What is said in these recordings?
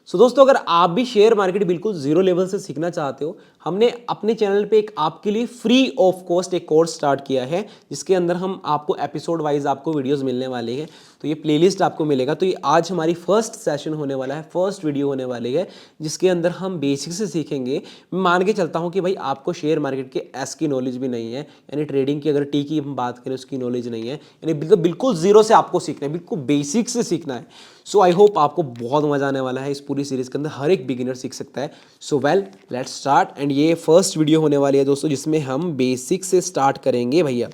दोस्तों अगर आप भी शेयर मार्केट बिल्कुल जीरो लेवल से सीखना चाहते हो, हमने अपने चैनल पे एक आपके लिए फ्री ऑफ कॉस्ट एक कोर्स स्टार्ट किया है, जिसके अंदर हम आपको एपिसोड वाइज आपको वीडियोस मिलने वाले हैं। तो ये प्लेलिस्ट आपको मिलेगा। तो ये आज हमारी फर्स्ट सेशन होने वाला है, फर्स्ट वीडियो होने वाली है, जिसके अंदर हम बेसिक से सीखेंगे। मैं मान के चलता हूँ कि भाई आपको शेयर मार्केट के एस की नॉलेज भी नहीं है, यानी ट्रेडिंग की अगर टी की हम बात करें उसकी नॉलेज नहीं है, यानी बिल्कुल जीरो से आपको सीखना है, बिल्कुल बेसिक से सीखना है। सो आई होप आपको बहुत मजा आने वाला है इस पूरी सीरीज के अंदर, हर एक बिगिनर सीख सकता है। So well let's start. And ये फर्स्ट वीडियो होने वाली है दोस्तों, जिसमें हम बेसिक से स्टार्ट करेंगे भैया,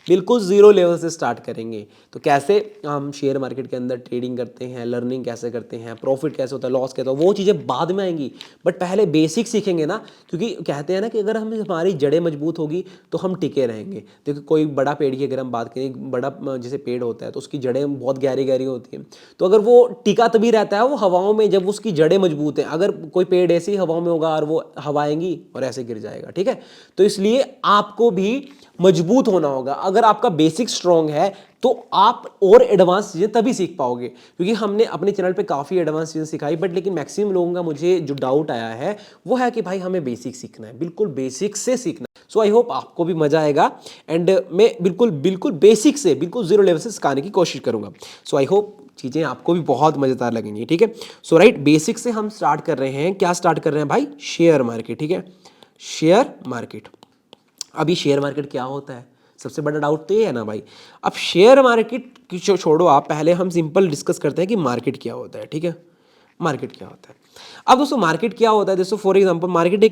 बिल्कुल जीरो लेवल से स्टार्ट करेंगे। तो कैसे हम शेयर मार्केट के अंदर ट्रेडिंग करते हैं, लर्निंग कैसे करते हैं, प्रॉफिट कैसे होता है, लॉस कैसे होता है, वो चीज़ें बाद में आएंगी, बट पहले बेसिक सीखेंगे ना। क्योंकि कहते हैं ना कि अगर हमारी जड़ें मजबूत होगी तो हम टिके रहेंगे। देखो कोई बड़ा पेड़ की अगर हम बात करें, बड़ा जैसे पेड़ होता है तो उसकी जड़ें बहुत गहरी गहरी होती हैं, तो अगर वो टिका तभी रहता है वो हवाओं में, जब उसकी जड़ें मजबूत हैं। अगर कोई पेड़ ऐसे ही हवाओं में होगा और वो हवा आएंगी और ऐसे गिर जाएगा, ठीक है। तो इसलिए आपको भी मजबूत होना होगा। अगर आपका बेसिक स्ट्रांग है तो आप और एडवांस चीज़ें तभी सीख पाओगे। क्योंकि हमने अपने चैनल पे काफ़ी एडवांस चीज़ें सिखाई, बट लेकिन मैक्सिमम लोगों का मुझे जो डाउट आया है वो है कि भाई हमें बेसिक सीखना है, बिल्कुल बेसिक से सीखना है। सो आई होप आपको भी मजा आएगा। एंड मैं बिल्कुल बिल्कुल बेसिक से, बिल्कुल जीरो लेवल से सिखाने की कोशिश करूंगा। सो आई होप चीज़ें आपको भी बहुत मज़ेदार लगेंगी, ठीक है। सो राइट, बेसिक से हम स्टार्ट कर रहे हैं। क्या स्टार्ट कर रहे हैं भाई? शेयर मार्केट, ठीक है। Share market. अभी शेयर मार्केट क्या होता है, सबसे बड़ा डाउट तो ये है ना भाई। अब शेयर मार्केट की छोड़ो आप, पहले हम सिंपल डिस्कस करते हैं कि मार्केट क्या होता है, ठीक है। मार्केट क्या होता है? अब दोस्तों मार्केट क्या होता है, दोस्तों फॉर एग्जांपल मार्केट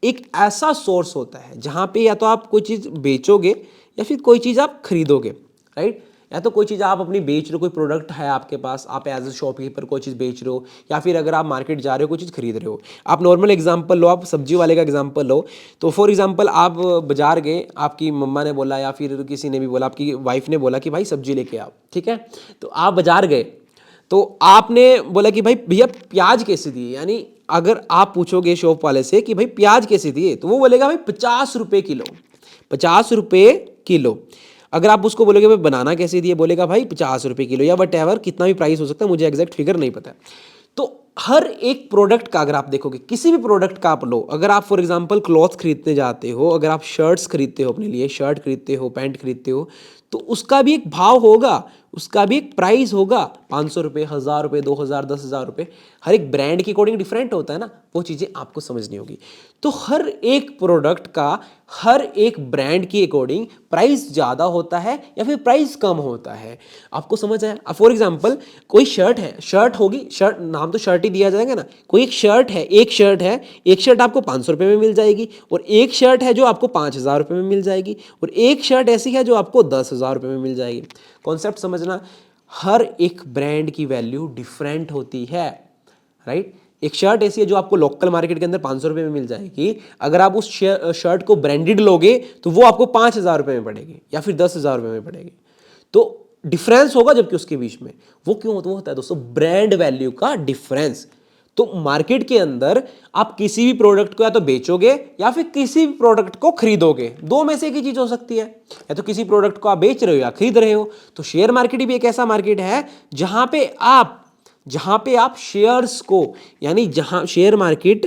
एक ऐसा सोर्स होता है जहां पे या तो आप कोई चीज़ बेचोगे या फिर कोई चीज़ आप खरीदोगे, राइट। या तो कोई चीज़ आप अपनी बेच रहे हो, कोई प्रोडक्ट है आपके पास, आप एज ए शॉपकीपर कोई चीज़ बेच रहे हो, या फिर अगर आप मार्केट जा रहे हो कोई चीज़ खरीद रहे हो। आप नॉर्मल एग्जांपल लो, आप सब्जी वाले का एग्जांपल लो। तो फॉर एग्जांपल आप बाजार गए, आपकी मम्मा ने बोला या फिर किसी ने भी बोला, आपकी वाइफ ने बोला कि भाई सब्जी लेके आओ, ठीक है। तो आप बाजार गए, तो आपने बोला कि भाई भैया प्याज कैसे दिए, यानी अगर आप पूछोगे शॉप वाले से कि भाई प्याज कैसे दिए, तो वो बोलेगा भाई 50 रुपये किलो, 50 रुपये किलो। अगर आप उसको बोलोगे भाई बनाना कैसे दिए, बोलेगा भाई 50 रुपये किलो, या वट एवर कितना भी प्राइस हो सकता है, मुझे एग्जैक्ट फिगर नहीं पता है। तो हर एक प्रोडक्ट का अगर आप देखोगे, किसी भी प्रोडक्ट का आप लो, अगर आप फॉर एग्जांपल क्लॉथ खरीदने जाते हो, अगर आप शर्ट्स खरीदते हो, अपने लिए शर्ट खरीदते हो, पैंट खरीदते हो, तो उसका भी एक भाव होगा, उसका भी एक प्राइस होगा। 500 रुपये, 1000 रुपये, 2000, 10,000 रुपये, हर एक ब्रांड के अकॉर्डिंग डिफरेंट होता है ना। वो चीज़ें आपको समझनी होगी। तो हर एक प्रोडक्ट का हर एक ब्रांड के अकॉर्डिंग प्राइस ज़्यादा होता है या फिर प्राइस कम होता है। आपको समझ आया? अब फॉर एग्जांपल कोई शर्ट है, शर्ट होगी, शर्ट नाम तो शर्ट ही दिया जाएगा ना। कोई एक शर्ट है, एक शर्ट आपको 500 रुपये में मिल जाएगी, और एक शर्ट है जो आपको 5,000 रुपये में मिल जाएगी, और एक शर्ट ऐसी है जो आपको 10,000 रुपये में मिल जाएगी। कॉन्सेप्ट समझना, हर एक ब्रांड की वैल्यू डिफरेंट होती है, राइट। एक शर्ट ऐसी है जो आपको लोकल मार्केट के अंदर 500 रुपये में मिल जाएगी, अगर आप उस शर्ट को ब्रांडेड लोगे तो वो आपको 5,000 रुपये में पड़ेगी या फिर 10,000 रुपये में पड़ेगी। तो डिफरेंस होगा जबकि उसके बीच में। वो क्यों होता है दोस्तों? ब्रांड वैल्यू का डिफरेंस। तो मार्केट के अंदर आप किसी भी प्रोडक्ट को या तो बेचोगे या फिर किसी भी प्रोडक्ट को खरीदोगे, दो में से एक ही चीज हो सकती है। या तो किसी प्रोडक्ट को आप बेच रहे हो या खरीद रहे हो। तो शेयर मार्केट भी एक ऐसा मार्केट है जहां पे आप शेयर्स को, यानी जहां शेयर मार्केट,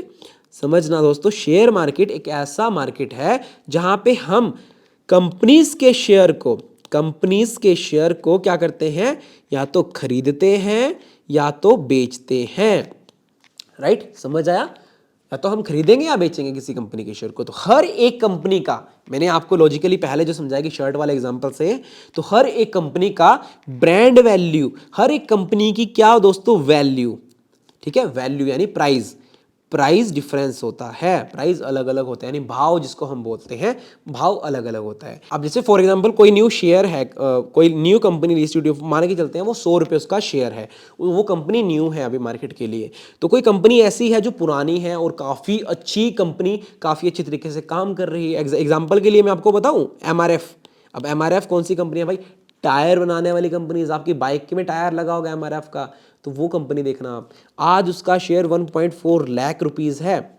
समझना दोस्तों, शेयर मार्केट एक ऐसा मार्केट है जहां पे हम कंपनीज के शेयर को क्या करते हैं, या तो खरीदते हैं या तो बेचते हैं, राइट। समझ आया? या तो हम खरीदेंगे या बेचेंगे किसी कंपनी के शेयर को। तो हर एक कंपनी का, मैंने आपको लॉजिकली पहले जो समझाया कि शर्ट वाले एग्जांपल से, तो हर एक कंपनी का ब्रांड वैल्यू, हर एक कंपनी की क्या दोस्तों, वैल्यू, ठीक है। वैल्यू यानी प्राइस डिफरेंस होता है, प्राइस अलग अलग होता है, यानी भाव जिसको हम बोलते हैं, भाव अलग अलग होता है। अब जैसे फॉर एग्जांपल कोई न्यू शेयर है, कोई न्यू कंपनी लिस्टेड, मान के चलते हैं वो 100 रुपये उसका शेयर है, वो कंपनी न्यू है अभी मार्केट के लिए। तो कोई कंपनी ऐसी है जो पुरानी है और काफ़ी अच्छी कंपनी, काफ़ी अच्छी तरीके से काम कर रही है। एग्जाम्पल के लिए मैं आपको बताऊँ, MRF। अब MRF कौन सी कंपनी है भाई? टायर बनाने वाली कंपनी। आपकी बाइक में टायर लगा होगा MRF का, तो वो कंपनी देखना आप। आज उसका शेयर 1.4 लाख रुपीज़ है,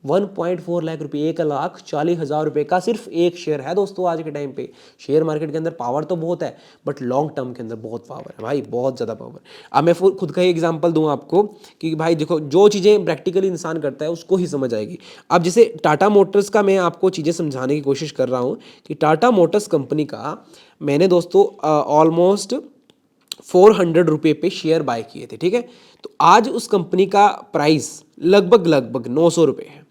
1.4 लाख रुपए, 1,40,000 रुपए का सिर्फ एक शेयर है दोस्तों आज के टाइम पे। शेयर मार्केट के अंदर पावर तो बहुत है, बट लॉन्ग टर्म के अंदर बहुत पावर है भाई, बहुत ज़्यादा पावर। अब मैं खुद का ही एग्जांपल दूं आपको कि भाई देखो, जो चीज़ें प्रैक्टिकली इंसान करता है उसको ही समझ आएगी। अब जैसे टाटा मोटर्स का मैं आपको चीज़ें समझाने की कोशिश कर रहा हूँ कि टाटा मोटर्स कंपनी का मैंने दोस्तों ऑलमोस्ट 400 रुपये पे शेयर बाय किए थे, ठीक है। तो आज उस कंपनी का प्राइस लगभग 900 रुपये है,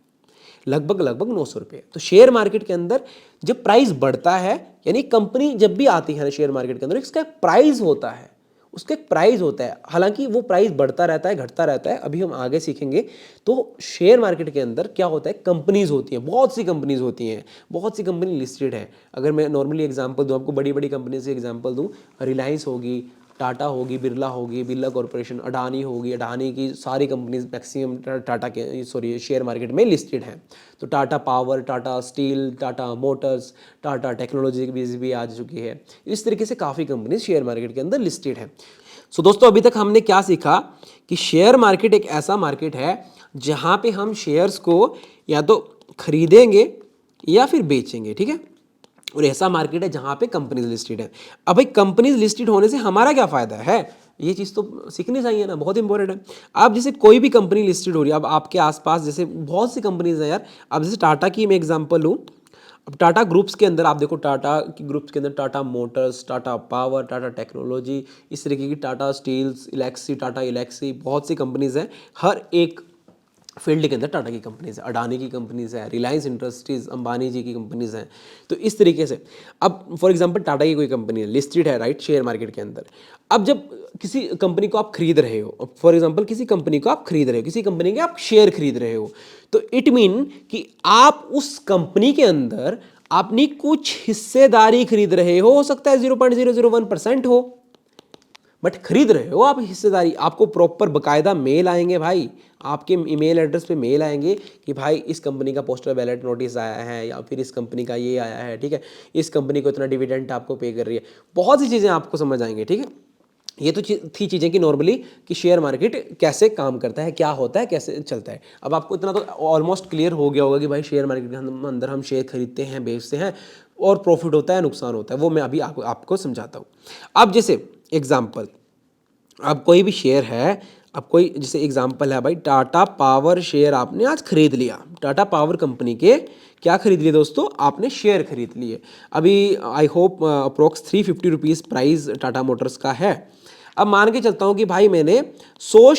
लगभग 900 रुपये। तो शेयर मार्केट के अंदर जब प्राइस बढ़ता है, यानी कंपनी जब भी आती है ना शेयर मार्केट के अंदर, इसका एक प्राइस होता है, उसका एक प्राइस होता है। हालांकि वो प्राइस बढ़ता रहता है, घटता रहता है, अभी हम आगे सीखेंगे। तो शेयर मार्केट के अंदर क्या होता है, कंपनीज होती हैं, बहुत सी कंपनीज होती हैं, बहुत सी कंपनी लिस्टेड है। अगर मैं नॉर्मली एग्जांपल दूं आपको, बड़ी बड़ी कंपनी से एग्जांपल दूं, रिलायंस होगी, टाटा होगी, बिरला कॉर्पोरेशन, अडानी होगी, अडानी की सारी कंपनीज मैक्सिमम टाटा के शेयर मार्केट में लिस्टेड हैं। तो Tata power, Tata steel, Tata Motors, Tata technology भी आ चुकी है। इस तरीके से काफ़ी कंपनीज शेयर मार्केट के अंदर लिस्टेड है। सो दोस्तों, अभी तक हमने क्या सीखा कि शेयर मार्केट एक ऐसा मार्केट है जहाँ पे हम शेयर्स को या तो खरीदेंगे या फिर बेचेंगे, ठीक है। और ऐसा मार्केट है जहाँ पे कंपनीज लिस्टेड है। अब भाई कंपनीज लिस्टेड होने से हमारा क्या फ़ायदा है, ये चीज़ तो सीखनी चाहिए ना, बहुत इंपॉर्टेंट है। अब जैसे कोई भी कंपनी लिस्टेड हो रही है, अब आपके आसपास जैसे बहुत सी कंपनीज हैं यार। अब जैसे टाटा की मैं एग्जांपल लूँ, अब टाटा ग्रुप्स के अंदर आप देखो, टाटा की ग्रुप्स के अंदर Tata Motors, Tata power, Tata technology, इस तरीके की टाटा स्टील्स, इलेक्सी, टाटा इलेक्सी, बहुत सी कंपनीज हैं। हर एक फील्ड के अंदर टाटा की कंपनीज है, अडानी की कंपनीज है, रिलायंस इंडस्ट्रीज, अंबानी जी की कंपनीज हैं। तो इस तरीके से अब फॉर एग्जांपल टाटा की कोई कंपनी है, लिस्टेड है राइट, शेयर मार्केट के अंदर। अब जब किसी कंपनी को आप खरीद रहे हो, फॉर एग्जांपल किसी कंपनी को आप खरीद रहे हो, किसी कंपनी के आप शेयर खरीद रहे हो, तो इट मीन कि आप उस कंपनी के अंदर अपनी कुछ हिस्सेदारी खरीद रहे हो सकता है 0.001% हो, बट खरीद रहे हो आप हिस्सेदारी। आपको प्रॉपर बकायदा मेल आएंगे भाई, आपके ईमेल एड्रेस पे मेल आएंगे कि भाई इस कंपनी का पोस्टल बैलेट नोटिस आया है, या फिर इस कंपनी का ये आया है, ठीक है, इस कंपनी को इतना डिविडेंड आपको पे कर रही है। बहुत सी चीज़ें आपको समझ आएंगे, ठीक है। ये तो थी चीज़ें कि नॉर्मली कि शेयर मार्केट कैसे काम करता है, क्या होता है, कैसे चलता है। अब आपको इतना तो ऑलमोस्ट क्लियर हो गया होगा कि भाई शेयर मार्केट के अंदर हम शेयर खरीदते हैं, बेचते हैं, और प्रॉफिट होता है, नुकसान होता है, वो मैं अभी आपको समझाता हूँ। अब जैसे एग्जाम्पल, अब कोई भी शेयर है, अब कोई जैसे एग्जांपल है भाई, टाटा पावर शेयर आपने आज खरीद लिया, टाटा पावर कंपनी के क्या खरीद लिए दोस्तों, आपने शेयर खरीद लिए। अभी I hope approx 350 rupees price Tata Motors का है। अब मान के चलता हूँ कि भाई मैंने 100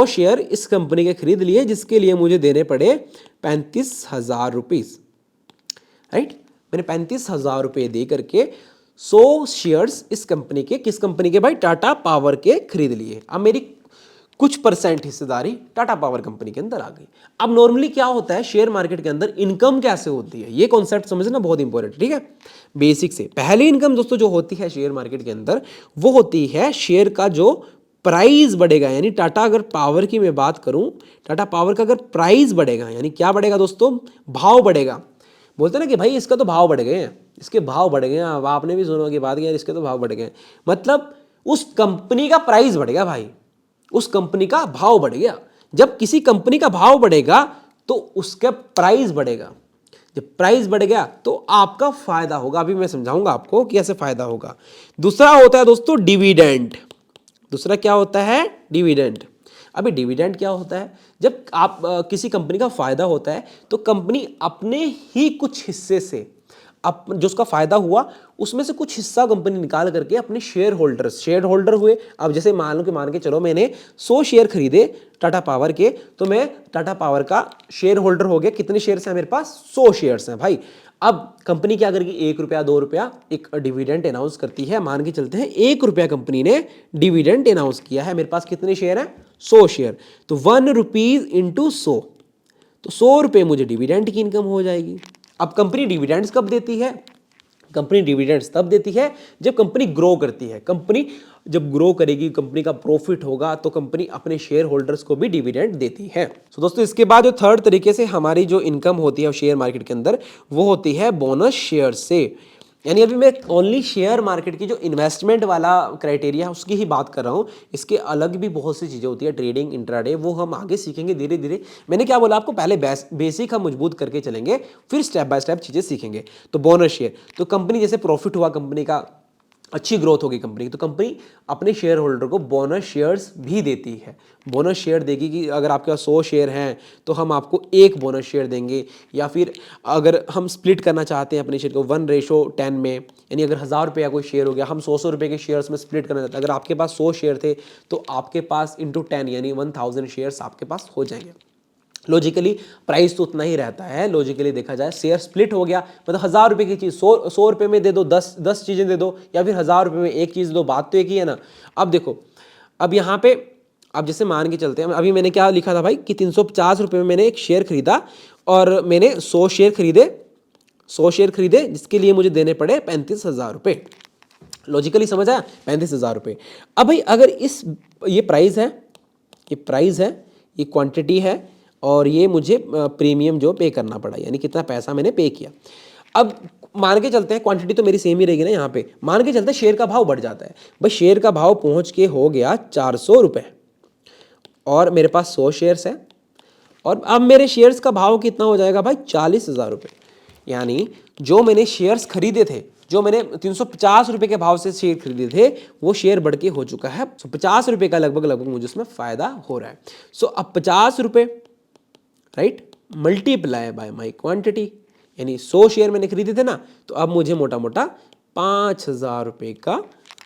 शेयर इस कंपनी के खरीद लिए, जिसके लिए मुझे देने पड़े 35,000 रुपीज़, राइट। मैंने 35,000 रुपये दे करके 100 शेयर्स इस कंपनी के, किस कंपनी के भाई, टाटा पावर के खरीद लिए। अब मेरी कुछ परसेंट हिस्सेदारी टाटा पावर कंपनी के अंदर आ गई। अब नॉर्मली क्या होता है शेयर मार्केट के अंदर, इनकम कैसे होती है, ये कॉन्सेप्ट समझना बहुत इंपॉर्टेंट, ठीक है। बेसिक से पहली इनकम दोस्तों जो होती है शेयर मार्केट के अंदर, वो होती है शेयर का जो प्राइस बढ़ेगा। यानी टाटा अगर पावर की मैं बात करूं, टाटा पावर का अगर प्राइस बढ़ेगा, यानी क्या बढ़ेगा दोस्तों, भाव बढ़ेगा। बोलते ना कि भाई इसका तो भाव बढ़ गए हैं, इसके भाव बढ़ गए हैं। अब आपने भी सुना कि बात यार इसके तो भाव बढ़ गए हैं, मतलब उस कंपनी का प्राइस बढ़ गया भाई, उस कंपनी का भाव बढ़ गया। जब किसी कंपनी का भाव बढ़ेगा तो उसका प्राइस बढ़ेगा, जब प्राइस बढ़ गया तो आपका फायदा होगा। अभी मैं समझाऊंगा आपको कि कैसे फायदा होगा। दूसरा होता है दोस्तों डिविडेंड। दूसरा क्या होता है, डिविडेंड। अभी डिविडेंड क्या होता है, जब आप किसी कंपनी का फायदा होता है तो कंपनी अपने ही कुछ हिस्से से जो उसका फायदा हुआ उसमें से कुछ हिस्सा कंपनी निकाल करके अपने शेयर होल्डर हुए। अब जैसे मान के चलो मैंने 100 शेयर खरीदे टाटा पावर के, तो मैं टाटा पावर का शेयर होल्डर हो गया। कितने शेयर्स हैं मेरे पास, 100 शेयर्स हैं भाई। अब कंपनी क्या करेगी, 1 रुपया 2 रुपया एक डिविडेंड अनाउंस करती है। मान के चलते हैं 1 रुपया कंपनी ने डिविडेंड अनाउंस किया है, मेरे पास कितने शेयर हैं, 100 शेयर, तो 1 रुपीज इंटू 100, तो 100 रुपये मुझे डिविडेंड की इनकम हो जाएगी। अब कंपनी डिविडेंड्स कब देती है, कंपनी डिविडेंड्स तब देती है जब कंपनी ग्रो करती है। कंपनी जब ग्रो करेगी, कंपनी का प्रॉफिट होगा, तो कंपनी अपने शेयर होल्डर्स को भी डिविडेंड देती है। तो दोस्तों इसके बाद जो थर्ड तरीके से हमारी जो इनकम होती है शेयर मार्केट के अंदर, वो होती है बोनस शेयर से। यानी अभी मैं ओनली शेयर मार्केट की जो इन्वेस्टमेंट वाला क्राइटेरिया है उसकी ही बात कर रहा हूँ। इसके अलग भी बहुत सी चीज़ें होती है, ट्रेडिंग, इंट्राडे, वो हम आगे सीखेंगे धीरे धीरे। मैंने क्या बोला आपको, पहले बेसिक हम मजबूत करके चलेंगे, फिर स्टेप बाय स्टेप चीज़ें सीखेंगे। तो बोनस शेयर, तो कंपनी जैसे प्रॉफिट हुआ, कंपनी का अच्छी ग्रोथ होगी कंपनी की, तो कंपनी अपने शेयर होल्डर को बोनस शेयर्स भी देती है। बोनस शेयर देगी कि अगर आपके पास 100 शेयर हैं तो हम आपको एक बोनस शेयर देंगे, या फिर अगर हम स्प्लिट करना चाहते हैं अपने शेयर को 1:10 में, यानी अगर 1000 रुपये का कोई शेयर हो गया, हम 100 रुपये के शेयर्स में स्प्लिट करना चाहते हैं, अगर आपके पास 100 शेयर थे तो आपके पास × 10 यानी 1000 शेयर्स आपके पास हो जाएंगे। लॉजिकली प्राइस तो उतना ही रहता है, लॉजिकली देखा जाए शेयर स्प्लिट हो गया, मतलब 1000 रुपये की चीज़ 100 रुपये में दे दो, 10 चीज़ें दे दो, या फिर 1000 रुपये में एक चीज़ दो, बात तो एक ही है ना। अब देखो, अब यहाँ पे अब जैसे मान के चलते हैं, अभी मैंने क्या लिखा था भाई कि 350 रुपये में मैंने एक शेयर खरीदा और मैंने 100 शेयर खरीदे जिसके लिए मुझे देने पड़े 35,000 रुपये। लॉजिकली समझ आया, 35,000 रुपये। अब भाई अगर ये प्राइस है, ये क्वांटिटी है, और ये मुझे प्रीमियम जो पे करना पड़ा, यानी कितना पैसा मैंने पे किया। अब मान के चलते हैं क्वांटिटी तो मेरी सेम ही रहेगी ना, यहाँ पे मान के चलते हैं शेयर का भाव बढ़ जाता है भाई, शेयर का भाव पहुँच के हो गया 400 रुपये, और मेरे पास 100 शेयर्स है, और अब मेरे शेयर्स का भाव कितना हो जाएगा भाई, 40,000 रुपये। यानी जो मैंने शेयर्स खरीदे थे, जो मैंने 350 रुपये के भाव से शेयर खरीदे थे, वो शेयर बढ़ के हो चुका है 50 रुपये का, लगभग मुझे उसमें फ़ायदा हो रहा है। सो अब 50 रुपये right multiply by my quantity, यानी 100 शेयर मैंने खरीदे थे ना, तो अब मुझे मोटा मोटा 5,000 रुपये का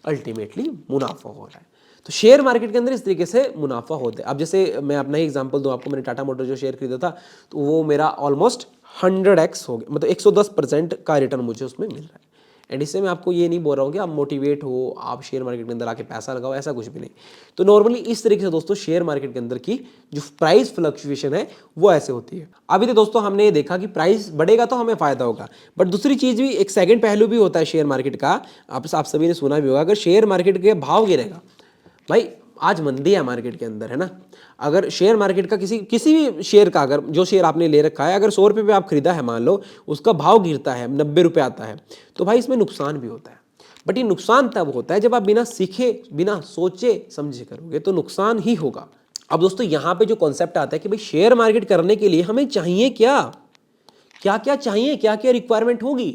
अल्टीमेटली मुनाफा हो रहा है। तो शेयर मार्केट के अंदर इस तरीके से मुनाफा होता है। अब जैसे मैं अपना ही एग्जांपल दूं आपको, मैंने टाटा मोटर जो शेयर खरीदा था, तो वो मेरा ऑलमोस्ट 100x हो गया, मतलब 110% का रिटर्न मुझे उसमें मिल रहा है। एंड इससे मैं आपको ये नहीं बोल रहा हूँ कि आप मोटिवेट हो, आप शेयर मार्केट के अंदर आके पैसा लगाओ, ऐसा कुछ भी नहीं। तो नॉर्मली इस तरीके से दोस्तों शेयर मार्केट के अंदर की जो प्राइस फ्लक्चुएशन है वो ऐसे होती है। अभी तो दोस्तों हमने ये देखा कि प्राइस बढ़ेगा तो हमें फायदा होगा, बट दूसरी चीज़ भी, एक सेकंड पहलू भी होता है शेयर मार्केट का। आप सभी ने सुना भी होगा, अगर शेयर मार्केट के भाव गिरेगा, भाई आज मंदी है मार्केट के अंदर, है ना, अगर शेयर मार्केट का किसी भी शेयर का, अगर जो शेयर आपने ले रखा है, अगर 100 रुपये पे आप खरीदा है, मान लो उसका भाव गिरता है 90 रुपये आता है, तो भाई इसमें नुकसान भी होता है। बट ये नुकसान तब होता है जब आप बिना सीखे, बिना सोचे समझे करोगे, तो नुकसान ही होगा। अब दोस्तों यहाँ पे जो कॉन्सेप्ट आता है कि भाई शेयर मार्केट करने के लिए हमें चाहिए क्या क्या चाहिए, क्या क्या रिक्वायरमेंट होगी,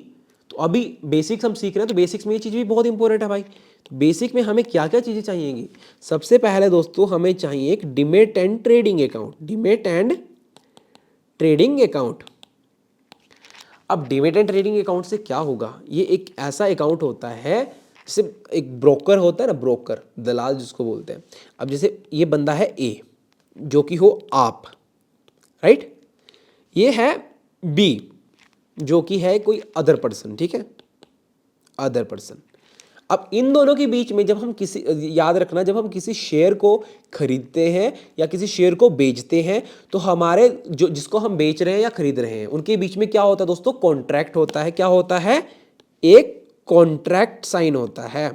तो अभी बेसिक्स हम सीख रहे हैं, तो बेसिक्स में ये चीज़ भी बहुत इंपॉर्टेंट है भाई। तो बेसिक में हमें क्या क्या चीज़ें चाहिएगी, सबसे पहले दोस्तों हमें चाहिए एक डीमैट एंड ट्रेडिंग अकाउंट। अब डीमैट एंड ट्रेडिंग अकाउंट से क्या होगा, ये एक ऐसा अकाउंट होता है, जैसे एक ब्रोकर होता है ना, ब्रोकर, दलाल जिसको बोलते हैं। अब जैसे ये बंदा है ए, जो कि हो आप, राइट, ये है बी, जो कि है कोई अदर पर्सन, ठीक है, अदर पर्सन। अब इन दोनों के बीच में जब हम याद रखना, जब हम किसी शेयर को खरीदते हैं या किसी शेयर को बेचते हैं, तो हमारे जिसको हम बेच रहे हैं या खरीद रहे हैं, उनके बीच में क्या होता है दोस्तों, कॉन्ट्रैक्ट होता है। क्या होता है, एक कॉन्ट्रैक्ट साइन होता है।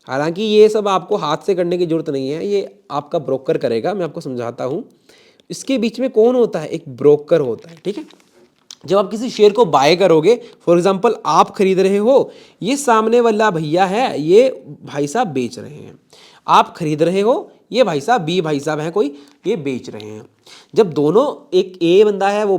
हालांकि ये सब आपको हाथ से करने की जरूरत नहीं है, ये आपका ब्रोकर करेगा, मैं आपको समझाता हूँ। इसके बीच में कौन होता है, एक ब्रोकर होता है, ठीक है। जब आप किसी शेयर को बाय करोगे, फॉर एग्जांपल आप खरीद रहे हो, ये सामने वाला भैया है, ये भाई साहब बेच रहे हैं, आप खरीद रहे हो, ये भाई साहब बी भाई साहब हैं कोई, ये बेच रहे हैं। जब दोनों, एक ए बंदा है वो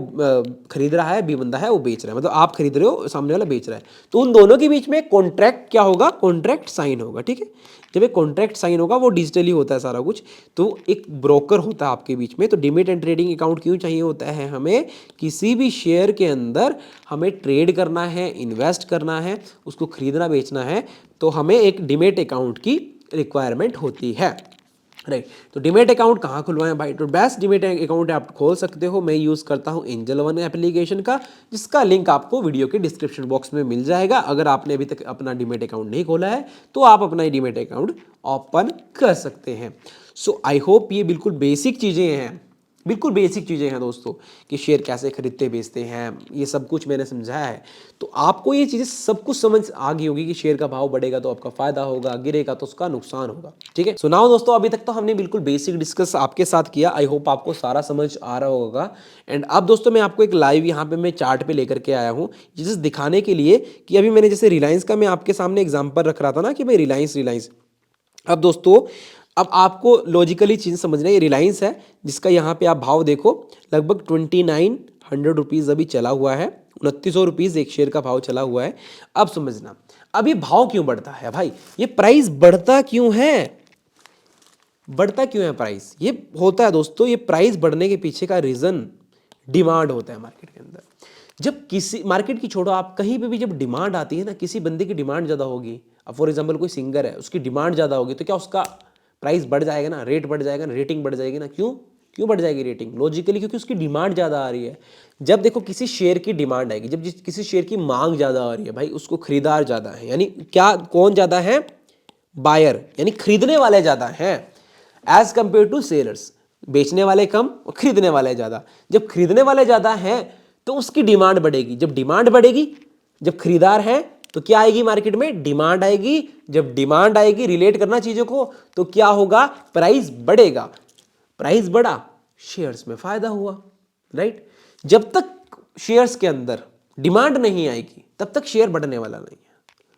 खरीद रहा है, बी बंदा है वो बेच रहा है, मतलब आप खरीद रहे हो, सामने वाला बेच रहा है, तो उन दोनों के बीच में कॉन्ट्रैक्ट क्या होगा, कॉन्ट्रैक्ट साइन होगा, ठीक है। जब एक कॉन्ट्रैक्ट साइन होगा, वो डिजिटली होता है सारा कुछ, तो एक ब्रोकर होता है आपके बीच में। तो डीमैट एंड ट्रेडिंग अकाउंट क्यों चाहिए होता है हमें, किसी भी शेयर के अंदर हमें ट्रेड करना है, इन्वेस्ट करना है, उसको खरीदना बेचना है, तो हमें एक डीमैट अकाउंट की रिक्वायरमेंट होती है, राइट। तो डीमैट अकाउंट कहाँ खुलवाएं भाई, तो बेस्ट डीमैट अकाउंट आप खोल सकते हो। मैं यूज़ करता हूँ एंजल वन एप्लीकेशन का, जिसका लिंक आपको वीडियो के डिस्क्रिप्शन बॉक्स में मिल जाएगा। अगर आपने अभी तक अपना डीमैट अकाउंट नहीं खोला है, तो आप अपना डीमैट अकाउंट ओपन कर सकते हैं। सो आई होप ये बिल्कुल बेसिक चीज़ें हैं, बिल्कुल बेसिक चीज़ें हैं दोस्तों कि शेयर कैसे खरीदते बेचते हैं, ये सब कुछ मैंने समझाया है। तो आपको ये चीज़ें सब कुछ समझ आ गई होगी कि शेयर का भाव बढ़ेगा तो आपका फ़ायदा होगा, गिरेगा तो उसका नुकसान होगा। ठीक है, सुनाओ दोस्तों, अभी तक तो हमने बिल्कुल बेसिक डिस्कस आपके साथ किया। आई होप आपको सारा समझ आ रहा होगा। एंड अब दोस्तों मैं आपको एक लाइव यहाँ पे मैं चार्ट पे लेकर के आया हूँ, जिसे दिखाने के लिए कि अभी मैंने जैसे रिलायंस का मैं आपके सामने एग्जाम्पल रख रहा था ना कि भाई रिलायंस। अब दोस्तों, अब आपको लॉजिकली चीज़ समझना है, ये रिलायंस है जिसका यहाँ पे आप भाव देखो, लगभग 2900 रुपीज़ अभी चला हुआ है, 2900 रुपीज़ एक शेयर का भाव चला हुआ है। अब समझना, अब ये भाव क्यों बढ़ता है भाई, ये प्राइस बढ़ता क्यों है, बढ़ता क्यों है प्राइस? ये होता है दोस्तों, ये प्राइस बढ़ने के पीछे का रीज़न डिमांड होता है मार्केट के अंदर। जब किसी मार्केट की छोड़ो, आप कहीं पे भी जब डिमांड आती है ना, किसी बंदे की डिमांड ज़्यादा होगी, अब फॉर एग्जांपल कोई सिंगर है, उसकी डिमांड ज़्यादा होगी तो क्या उसका प्राइस बढ़ जाएगा ना, रेट बढ़ जाएगा ना, रेटिंग बढ़ जाएगी ना। क्यों क्यों बढ़ जाएगी रेटिंग? लॉजिकली क्योंकि उसकी डिमांड ज़्यादा आ रही है। जब देखो किसी शेयर की डिमांड आएगी, जब किसी शेयर की मांग ज़्यादा आ रही है भाई, उसको खरीदार ज़्यादा है, यानी क्या, कौन ज़्यादा है? बायर, यानी खरीदने वाले ज़्यादा हैं एज कंपेयर टू सेलर्स। बेचने वाले कम और खरीदने वाले ज़्यादा। जब खरीदने वाले ज़्यादा हैं तो उसकी डिमांड बढ़ेगी। जब डिमांड बढ़ेगी, जब खरीदार है तो क्या आएगी मार्केट में? डिमांड आएगी। जब डिमांड आएगी, रिलेट करना चीज़ों को, तो क्या होगा? प्राइस बढ़ेगा। प्राइस बढ़ा, शेयर्स में फायदा हुआ, राइट। जब तक शेयर्स के अंदर डिमांड नहीं आएगी तब तक शेयर बढ़ने वाला नहीं है,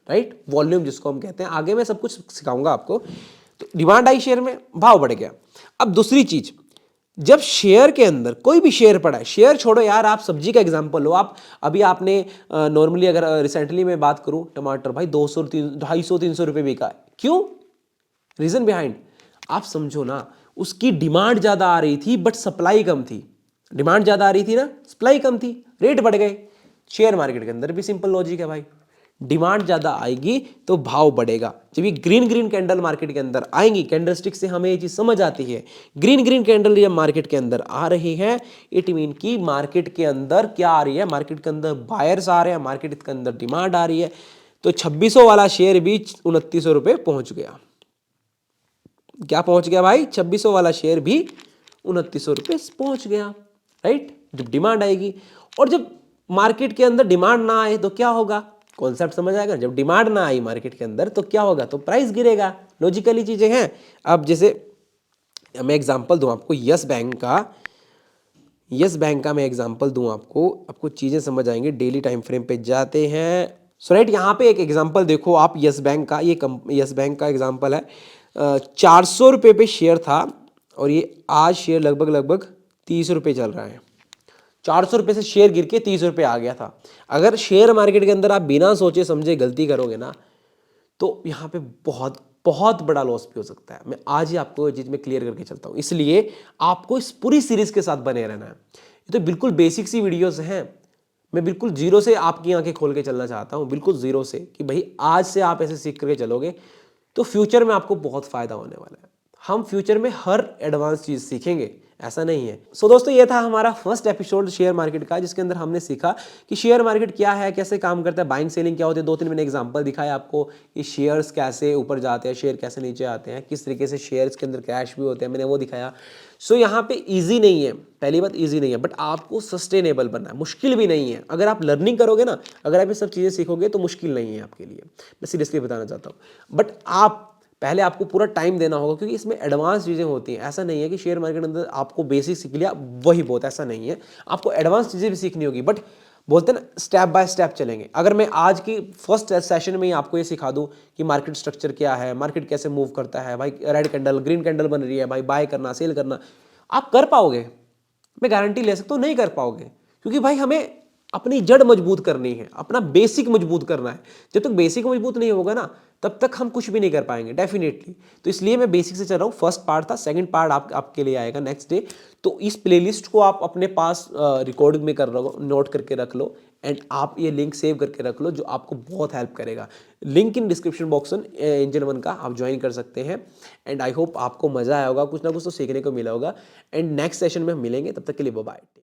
राइट। वॉल्यूम जिसको हम कहते हैं, आगे मैं सब कुछ सिखाऊंगा आपको। तो डिमांड आई शेयर में, भाव बढ़ गया। अब दूसरी चीज, जब शेयर के अंदर कोई भी शेयर पड़ा है, शेयर छोड़ो यार, आप सब्जी का एग्जांपल लो। आप अभी आपने नॉर्मली अगर रिसेंटली मैं बात करूं, टमाटर भाई 200 250-300 रुपये बिका है। क्यों? रीजन बिहाइंड आप समझो ना, उसकी डिमांड ज्यादा आ रही थी बट सप्लाई कम थी। डिमांड ज्यादा आ रही थी ना, सप्लाई कम थी, रेट बढ़ गए। शेयर मार्केट के अंदर भी सिंपल लॉजिक है भाई, डिमांड ज्यादा आएगी तो भाव बढ़ेगा। जब ये ग्रीन ग्रीन कैंडल मार्केट के अंदर आएंगी, कैंडलस्टिक से हमें ये चीज समझ आती है, ग्रीन ग्रीन कैंडल जब मार्केट के अंदर आ रही है, इट मीन की मार्केट के अंदर क्या आ रही है? मार्केट के अंदर बायर्स आ रहे हैं, मार्केट के अंदर डिमांड आ रही है। तो 2600 वाला शेयर भी 2900 रुपये पहुंच गया। क्या पहुंच गया भाई? 2600 वाला शेयर भी 2900 रुपये पहुंच गया, राइट। जब डिमांड आएगी, और जब मार्केट के अंदर डिमांड ना आए तो क्या होगा? कॉन्सेप्ट समझ आएगा। जब डिमांड ना आई मार्केट के अंदर तो क्या होगा? तो प्राइस गिरेगा। लॉजिकली चीजें हैं। अब जैसे मैं एग्जांपल दूं आपको यस बैंक का मैं एग्जांपल दूं आपको चीजें समझ आएंगी। डेली टाइम फ्रेम पे जाते हैं। सो राइट, यहाँ पे एक एग्जांपल देखो आप यस बैंक का, ये यस बैंक का एग्जांपल है। 400 रुपये पे शेयर था और ये आज शेयर लगभग 30 रुपये चल रहा है। 400 रुपये से शेयर गिर के 30 रुपये आ गया था। अगर शेयर मार्केट के अंदर आप बिना सोचे समझे गलती करोगे ना, तो यहाँ पे बहुत बहुत बड़ा लॉस भी हो सकता है। मैं आज ही आपको ये चीज़ में क्लियर करके चलता हूँ, इसलिए आपको इस पूरी सीरीज के साथ बने रहना है। ये तो बिल्कुल बेसिक सी वीडियोस हैं। मैं बिल्कुल जीरो से आपकी आंखें खोल के चलना चाहता हूँ, बिल्कुल जीरो से, कि भाई आज से आप ऐसे सीख करके चलोगे तो फ्यूचर में आपको बहुत फायदा होने वाला है। हम फ्यूचर में हर एडवांस चीज़ सीखेंगे, ऐसा नहीं है। सो दोस्तों, ये था हमारा फर्स्ट एपिसोड शेयर मार्केट का, जिसके अंदर हमने सीखा कि शेयर मार्केट क्या है, कैसे काम करता है, बाइंग सेलिंग क्या होती है। 2-3 मैंने एग्जांपल दिखाया आपको कि शेयर्स कैसे ऊपर जाते हैं, शेयर कैसे नीचे आते हैं, किस तरीके से शेयर्स के अंदर क्रैश भी होते हैं, मैंने वो दिखाया। सो यहाँ पे ईजी नहीं है, पहली बात ईजी नहीं है, बट आपको सस्टेनेबल बनना है। मुश्किल भी नहीं है, अगर आप लर्निंग करोगे ना, अगर आप ये सब चीज़ें सीखोगे तो मुश्किल नहीं है आपके लिए, मैं सीरियसली बताना चाहता हूँ। बट आप पहले आपको पूरा टाइम देना होगा, क्योंकि इसमें एडवांस चीज़ें होती हैं। ऐसा नहीं है कि शेयर मार्केट के अंदर आपको बेसिक सीख लिया वही बहुत, ऐसा नहीं है। आपको एडवांस चीज़ें भी सीखनी होगी, बट बोलते हैं ना, स्टेप बाय स्टेप चलेंगे। अगर मैं आज की फर्स्ट सेशन में ही आपको ये सिखा दूं कि मार्केट स्ट्रक्चर क्या है, मार्केट कैसे मूव करता है, भाई रेड कैंडल ग्रीन कैंडल बन रही है, भाई बाय करना सेल करना, आप कर पाओगे? मैं गारंटी ले सकता हूँ नहीं कर पाओगे, क्योंकि भाई हमें अपनी जड़ मजबूत करनी है, अपना बेसिक मजबूत करना है। जब तक बेसिक मजबूत नहीं होगा ना, तब तक हम कुछ भी नहीं कर पाएंगे डेफिनेटली। तो इसलिए मैं बेसिक से चल रहा हूँ। फर्स्ट पार्ट था, सेकंड पार्ट आपके लिए आएगा नेक्स्ट डे। तो इस प्लेलिस्ट को आप अपने पास रिकॉर्डिंग में कर लो, नोट करके रख लो, एंड आप ये लिंक सेव करके रख लो, जो आपको बहुत हेल्प करेगा। लिंक इन डिस्क्रिप्शन बॉक्स में एंजल वन का आप ज्वाइन कर सकते हैं। एंड आई होप आपको मजा आया होगा, कुछ ना कुछ तो सीखने को मिला होगा। एंड नेक्स्ट सेशन में हम मिलेंगे, तब तक के लिए बाय बाय।